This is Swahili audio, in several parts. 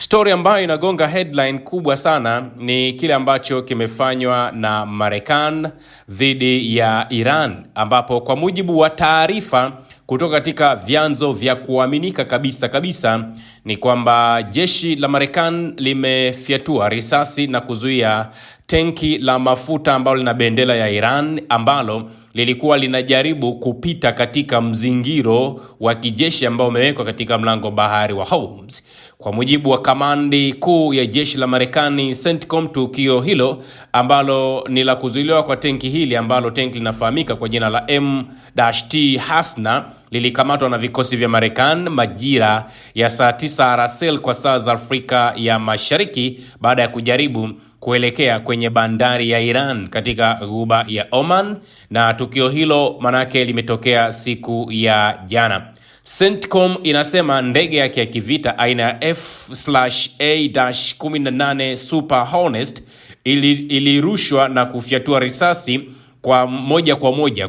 Story ambayo inagonga headline kubwa sana ni kile ambacho kimefanywa na Marekani dhidi ya Iran, ambapo kwa mujibu wa taarifa kutoka katika vyanzo vya kuaminika kabisa ni kwamba jeshi la Marekani limefyatua risasi na kuzuia tenki la mafuta ambalo lina bendera ya Iran ambalo lilikuwa linajaribu kupita katika mzingiro wa kijeshi ambao umewekwa katika mlango bahari wa Hormuz. Kwa mujibu wa kamandi kuu ya jeshi la Marekani CENTCOM, tukio hilo ambalo ni la kuzuiliwa kwa tenki hili ambalo tenki linafahamika kwa jina la M-T Hasna lilikamatwa na vikosi vya Marekani majira ya saa 9 alasiri kwa saa za Afrika ya Mashariki baada ya kujaribu kuelekea kwenye bandari ya Iran katika ghuba ya Oman, na tukio hilo manake limetokea siku ya jana. CENTCOM inasema ndege yake ya kivita aina ya F/A-18 Super Hornet ilirushwa na kufyatua risasi kwa moja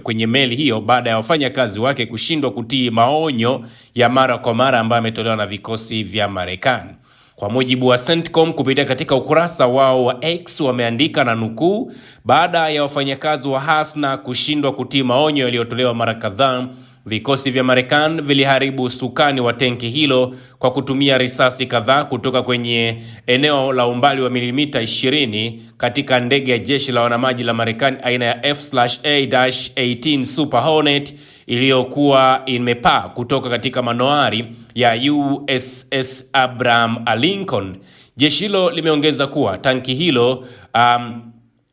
kwenye meli hiyo baada ya wafanyakazi wake kushindwa kutii maonyo ya mara kwa mara ambayo yametolewa na vikosi vya Marekani. Kwa mujibu wa CENTCOM kupitia katika ukurasa wao wa X wameandika na nukuu, baada ya wafanyakazi wa Hasna kushindwa kutii maonyo yaliyotolewa mara kadhaa, vikosi vya Marekani viliharibu usukani wa tenki hilo kwa kutumia risasi kadhaa kutoka kwenye eneo la umbali wa milimita 20 katika ndege ya jeshi la wanamaji la Marekani aina ya F/A-18 Super Hornet iliyokuwa imepaa kutoka katika manowari ya USS Abraham Lincoln. Jeshi hilo limeongeza kuwa tanki hilo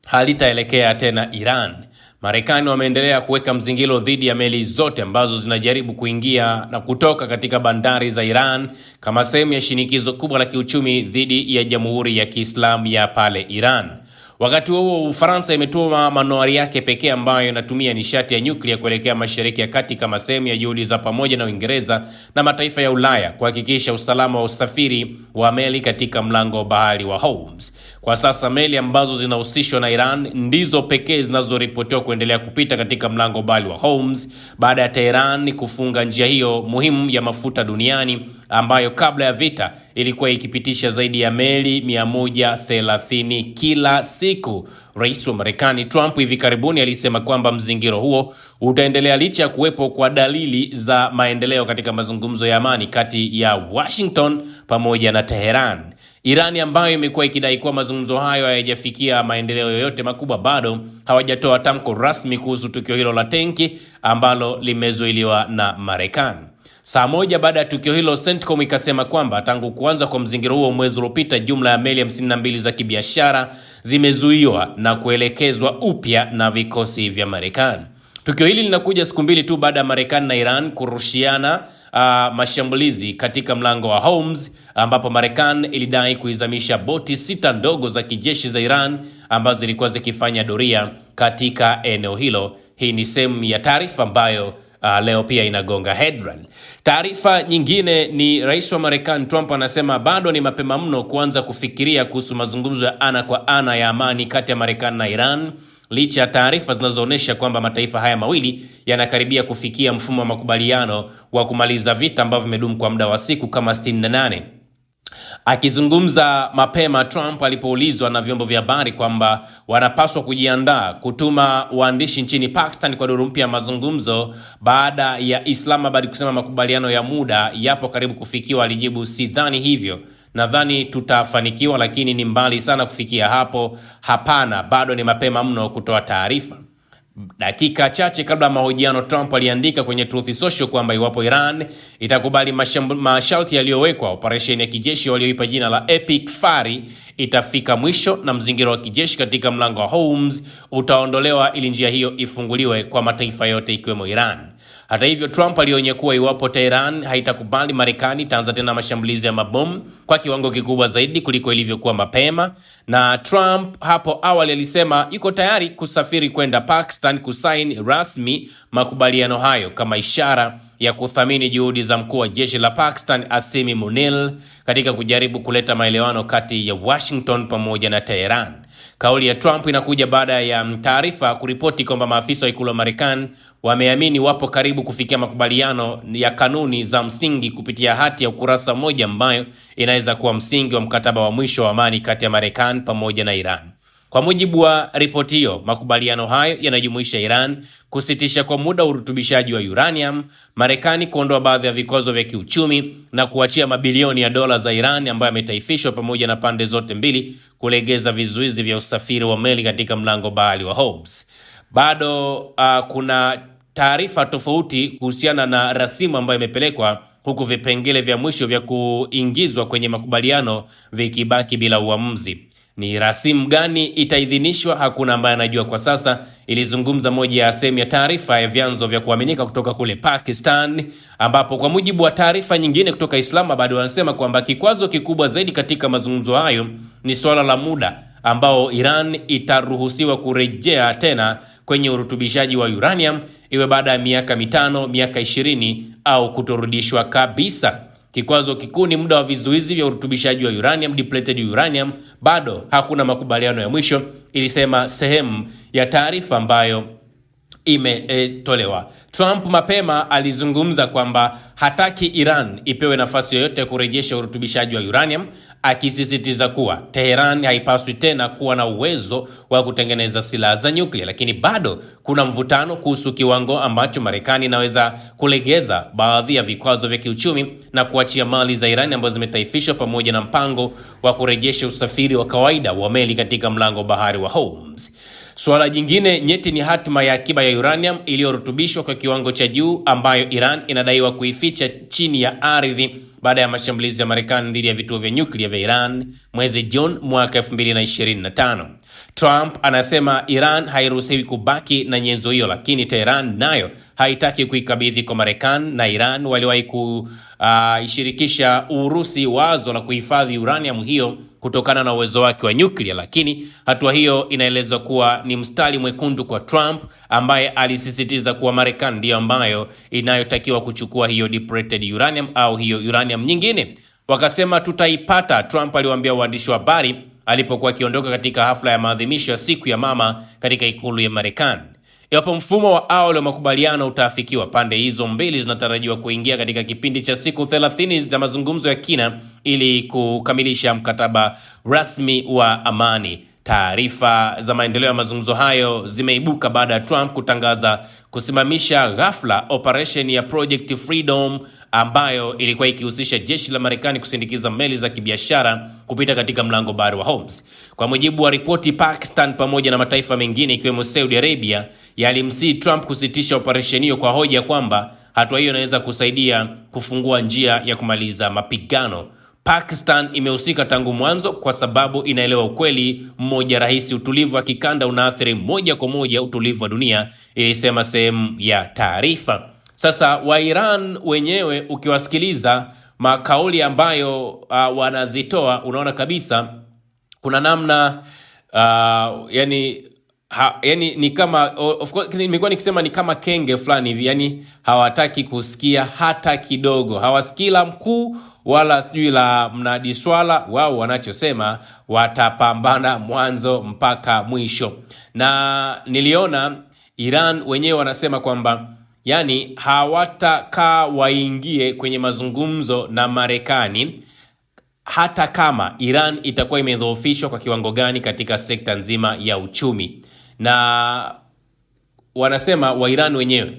halitaelekea tena Iran. Marekani wameendelea kuweka mzingiro dhidi ya meli zote ambazo zinajaribu kuingia na kutoka katika bandari za Iran kama sehemu ya shinikizo kubwa la kiuchumi dhidi ya Jamhuri ya Kiislamu ya pale Iran. Wakati huo Ufaransa imetuma manowari yake pekee ambayo inatumia nishati ya nyuklia kuelekea Mashariki ya Kati kama sehemu ya juhudi za pamoja na Uingereza na mataifa ya Ulaya kuhakikisha usalama wa usafiri wa meli katika mlango bahari wa Hormuz. Kwa sasa meli ambazo zinahusishwa na Iran ndizo pekee zinazoripotiwa kuendelea kupita katika mlango bahari wa Hormuz baada ya Tehran kufunga njia hiyo muhimu ya mafuta duniani ambayo kabla ya vita ilikuwa ikipitisha zaidi ya meli 130 kila siku. Rais wa Marekani Trump hivi karibuni alisema kwamba mzingiro huo utaendelea licha ya kuwepo kwa dalili za maendeleo katika mazungumzo ya amani kati ya Washington pamoja na Tehran. Irani ambayo imekuwa ikidai kuwa mazungumzo hayo hayajafikia maendeleo yoyote makubwa bado hawajatoa tamko rasmi kuhusu tukio hilo la tenki ambalo limezuiliwa na Marekani. Saa moja baada ya tukio hilo, CENTCOM ikasema kwamba tangu kuanza kwa mzingiro huo mwezi uliopita, jumla ya meli 52 za kibiashara zimezuiwa na kuelekezwa upya na vikosi vya Marekani. Tukio hili linakuja siku mbili tu baada ya Marekani na Iran kurushiana mashambulizi katika mlango wa Hormuz, ambapo Marekani ilidai kuizamisha boti 6 ndogo za kijeshi za Iran ambazo zilikuwa zikifanya doria katika eneo hilo. Hii ni sehemu ya taarifa ambayo leo pia inagonga headline. Taarifa nyingine ni rais wa Marekani Trump anasema bado ni mapema mno kuanza kufikiria kuhusu mazungumzo ya ana kwa ana ya amani kati ya Marekani na Iran, licha ya taarifa zinazoonyesha kwamba mataifa haya mawili yanakaribia kufikia mfumo wa makubaliano wa kumaliza vita ambavyo vimedumu kwa muda wa siku kama 68. Akizungumza mapema, Trump alipoulizwa na vyombo vya habari kwamba wanapaswa kujiandaa kutuma waandishi nchini Pakistan kwa duru mpya ya mazungumzo baada ya Islamabad kusema makubaliano ya muda yapo karibu kufikiwa, alijibu, sidhani hivyo. Nadhani tutafanikiwa, lakini ni mbali sana kufikia hapo. Hapana, bado ni mapema mno kutoa taarifa. Dakika chache kabla mahojiano, Trump aliandika kwenye Truth Social kwamba iwapo Iran itakubali masharti yaliyowekwa, operesheni ya kijeshi walioipa jina la Epic Fury itafika mwisho na mzingiro wa kijeshi katika mlango wa Hormuz utaondolewa ili njia hiyo ifunguliwe kwa mataifa yote ikiwemo Iran. Hata hivyo, Trump alionya kuwa iwapo Tehran haitakubali, Marekani itaanza tena mashambulizi ya mabomu kwa kiwango kikubwa zaidi kuliko ilivyokuwa mapema. Na Trump hapo awali alisema yuko tayari kusafiri kwenda Pakistan kusaini rasmi makubaliano hayo kama ishara ya kuthamini juhudi za mkuu wa jeshi la Pakistan Asim Munir katika kujaribu kuleta maelewano kati ya Washington pamoja na Tehran. Kauli ya Trump inakuja baada ya taarifa kuripoti kwamba maafisa wa ikulu wa Marekani wameamini wapo karibu kufikia makubaliano ya kanuni za msingi kupitia hati ya ukurasa mmoja ambayo inaweza kuwa msingi wa mkataba wa mwisho wa amani kati ya Marekani pamoja na Iran. Kwa mujibu wa ripoti hiyo, makubaliano hayo yanajumuisha Iran kusitisha kwa muda urutubishaji wa uranium, Marekani kuondoa baadhi ya vikwazo vya kiuchumi na kuachia mabilioni ya dola za Iran ambayo yametaifishwa, pamoja na pande zote mbili kulegeza vizuizi vya usafiri wa meli katika mlango bahari wa Hormuz. Bado kuna taarifa tofauti kuhusiana na rasimu ambayo imepelekwa, huku vipengele vya mwisho vya kuingizwa kwenye makubaliano vikibaki bila uamuzi. Ni rasimu gani itaidhinishwa? Hakuna ambaye anajua kwa sasa, ilizungumza moja ya sehemu ya taarifa ya vyanzo vya kuaminika kutoka kule Pakistan, ambapo kwa mujibu wa taarifa nyingine kutoka Islamabad wanasema kwamba kikwazo kikubwa zaidi katika mazungumzo hayo ni swala la muda ambao Iran itaruhusiwa kurejea tena kwenye urutubishaji wa uranium, iwe baada ya miaka 5, miaka 20 au kutorudishwa kabisa. Kikwazo kikuu ni muda wa vizuizi vya urutubishaji wa uranium, depleted uranium. Bado hakuna makubaliano ya mwisho, ilisema sehemu ya taarifa ambayo imetolewa. Trump mapema alizungumza kwamba hataki Iran ipewe nafasi yoyote ya kurejesha urutubishaji wa uranium, akisisitiza kuwa Tehran haipaswi tena kuwa na uwezo wa kutengeneza silaha za nyuklia. Lakini bado kuna mvutano kuhusu kiwango ambacho Marekani inaweza kulegeza baadhi ya vikwazo vya kiuchumi na kuachia mali za Iran ambazo zimetaifishwa, pamoja na mpango wa kurejesha usafiri wa kawaida wa meli katika mlango bahari wa Hormuz. Suala jingine nyeti ni hatima ya akiba ya uranium iliyorutubishwa kwa kiwango cha juu ambayo Iran inadaiwa kuificha chini ya ardhi baada ya mashambulizi ya Marekani dhidi ya vituo vya nyuklia vya Iran mwezi Juni mwaka 2025. Trump anasema Iran hairuhusiwi kubaki na nyenzo hiyo, lakini Tehran nayo haitaki kuikabidhi kwa Marekani, na Iran waliwahi kuishirikisha Urusi wazo la kuhifadhi uranium hiyo kutokana na uwezo wake wa nyuklia. Lakini hatua hiyo inaelezwa kuwa ni mstari mwekundu kwa Trump, ambaye alisisitiza kuwa Marekani ndiyo ambayo inayotakiwa kuchukua hiyo depleted uranium au hiyo uranium nyingine. Wakasema tutaipata, Trump aliwaambia waandishi wa habari alipokuwa akiondoka katika hafla ya maadhimisho ya siku ya mama katika ikulu ya Marekani. Iwapo mfumo wa awali wa makubaliano utaafikiwa, pande hizo mbili zinatarajiwa kuingia katika kipindi cha siku 30 za mazungumzo ya kina ili kukamilisha mkataba rasmi wa amani. Taarifa za maendeleo ya mazungumzo hayo zimeibuka baada ya Trump kutangaza kusimamisha ghafla operation ya Project Freedom ambayo ilikuwa ikihusisha jeshi la Marekani kusindikiza meli za kibiashara kupita katika mlango bahari wa Hormuz. Kwa mujibu wa ripoti, Pakistan pamoja na mataifa mengine ikiwemo Saudi Arabia yalimsihi Trump kusitisha operation hiyo kwa hoja kwamba hatua hiyo inaweza kusaidia kufungua njia ya kumaliza mapigano. Pakistan imehusika tangu mwanzo kwa sababu inaelewa ukweli mmoja rahisi: utulivu wa kikanda unaathiri moja kwa moja utulivu wa dunia, ilisema sehemu ya taarifa. Sasa wa Iran wenyewe ukiwasikiliza makauli ambayo wanazitoa, unaona kabisa kuna namna yani ni kama, of course nimekuwa nikisema ni kama kenge fulani hivi, yani hawataki kusikia hata kidogo, hawasikii la mkuu wala sijui la mnadi swala. Wao wanachosema watapambana mwanzo mpaka mwisho. Na niliona Iran wenyewe wanasema kwamba yani hawatakaa waingie kwenye mazungumzo na Marekani hata kama Iran itakuwa imedhoofishwa kwa kiwango gani katika sekta nzima ya uchumi. Na wanasema wa Iran wenyewe,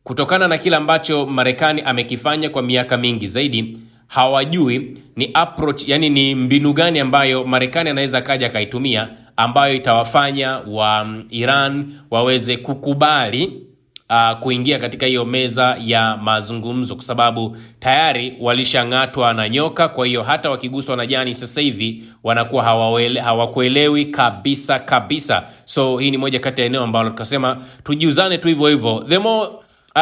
kutokana na kila ambacho Marekani amekifanya kwa miaka mingi zaidi, hawajui ni approach, yani ni mbinu gani ambayo Marekani anaweza kaja kaitumia ambayo itawafanya wa Iran waweze kukubali kuingia katika hiyo meza ya mazungumzo, kwa sababu tayari walishang'atwa na nyoka. Kwa hiyo hata wakiguswa na jani sasa hivi wanakuwa hawakuelewi kabisa. So hii ni moja kati ya eneo ambalo tukasema tujiuzane tu hivyo hivyo. The more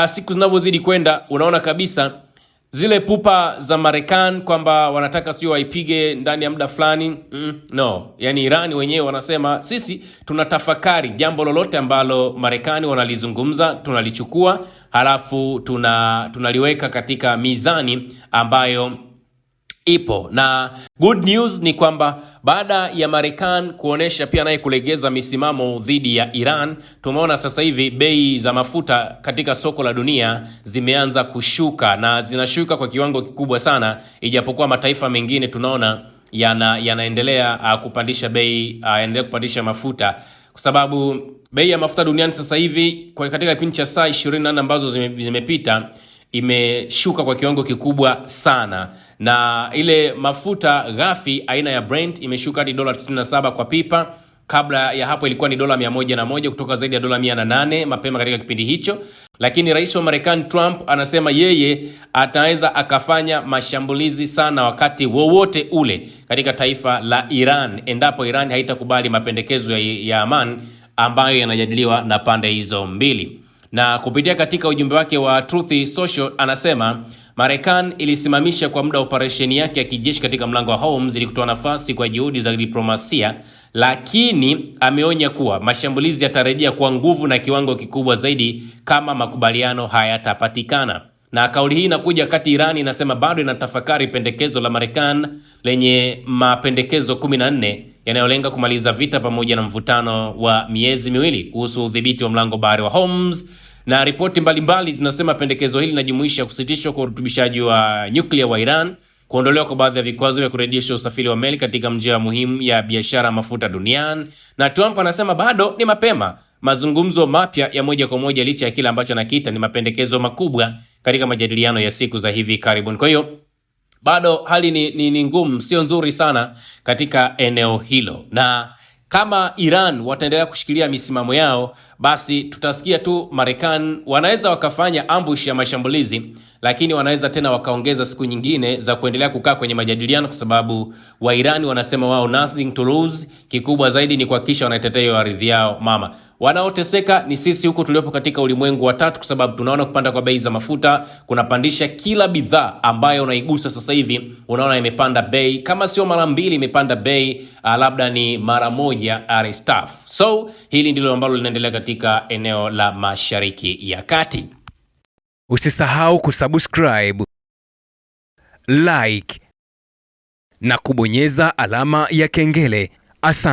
siku zinavyozidi kwenda, unaona kabisa zile pupa za Marekani kwamba wanataka sio waipige ndani ya muda fulani. No, yani Iran wenyewe wanasema sisi tunatafakari jambo lolote ambalo Marekani wanalizungumza, tunalichukua halafu tunaliweka katika mizani ambayo ipo. Na good news ni kwamba baada ya Marekani kuonesha pia naye kulegeza misimamo dhidi ya Iran, tumeona sasa hivi bei za mafuta katika soko la dunia zimeanza kushuka, na zinashuka kwa kiwango kikubwa sana, ijapokuwa mataifa mengine tunaona yanaendelea kupandisha bei, yanaendelea kupandisha mafuta, kwa sababu bei ya mafuta duniani sasa hivi katika kipindi cha saa 24 ambazo zimepita imeshuka kwa kiwango kikubwa sana, na ile mafuta ghafi aina ya Brent imeshuka hadi $97 kwa pipa. Kabla ya hapo ilikuwa ni $101 kutoka zaidi ya $108 mapema katika kipindi hicho. Lakini rais wa Marekani Trump anasema yeye ataweza akafanya mashambulizi sana wakati wowote ule katika taifa la Iran, endapo Iran haitakubali mapendekezo ya amani ambayo yanajadiliwa na pande hizo mbili. Na kupitia katika ujumbe wake wa Truth Social anasema Marekani ilisimamisha kwa muda operesheni yake ya kijeshi katika mlango wa Hormuz ili kutoa nafasi kwa juhudi za diplomasia, lakini ameonya kuwa mashambulizi yatarejea kwa nguvu na kiwango kikubwa zaidi kama makubaliano hayatapatikana. Na kauli hii inakuja kati Iran inasema bado inatafakari pendekezo la Marekani lenye mapendekezo 14 yanayolenga kumaliza vita pamoja na mvutano wa miezi miwili kuhusu udhibiti wa mlango bahari wa Hormuz. Na ripoti mbalimbali zinasema pendekezo hili linajumuisha kusitishwa kwa urutubishaji wa nyuklia wa Iran, kuondolewa kwa baadhi ya vikwazo vya kurejesha usafiri wa meli katika njia muhimu ya biashara mafuta duniani. Na Trump anasema bado ni mapema mazungumzo mapya ya moja kwa moja, licha ya kile ambacho anakiita ni mapendekezo makubwa katika majadiliano ya siku za hivi karibuni. Kwa hiyo bado hali ni ngumu, sio nzuri sana katika eneo hilo, na kama Iran wataendelea kushikilia misimamo yao, basi tutasikia tu Marekani wanaweza wakafanya ambush ya mashambulizi, lakini wanaweza tena wakaongeza siku nyingine za kuendelea kukaa kwenye majadiliano, kwa sababu wa Iran wanasema wao nothing to lose. Kikubwa zaidi ni kuhakikisha wanaitetea ardhi yao mama. Wanaoteseka ni sisi huku tuliopo katika ulimwengu wa tatu, kwa sababu tunaona kupanda kwa bei za mafuta kunapandisha kila bidhaa ambayo unaigusa sasa hivi, unaona imepanda bei, kama sio mara mbili imepanda bei, labda ni mara moja staff. So hili ndilo ambalo linaendelea katika eneo la Mashariki ya Kati. Usisahau kusubscribe, like na kubonyeza alama ya kengele. Asante.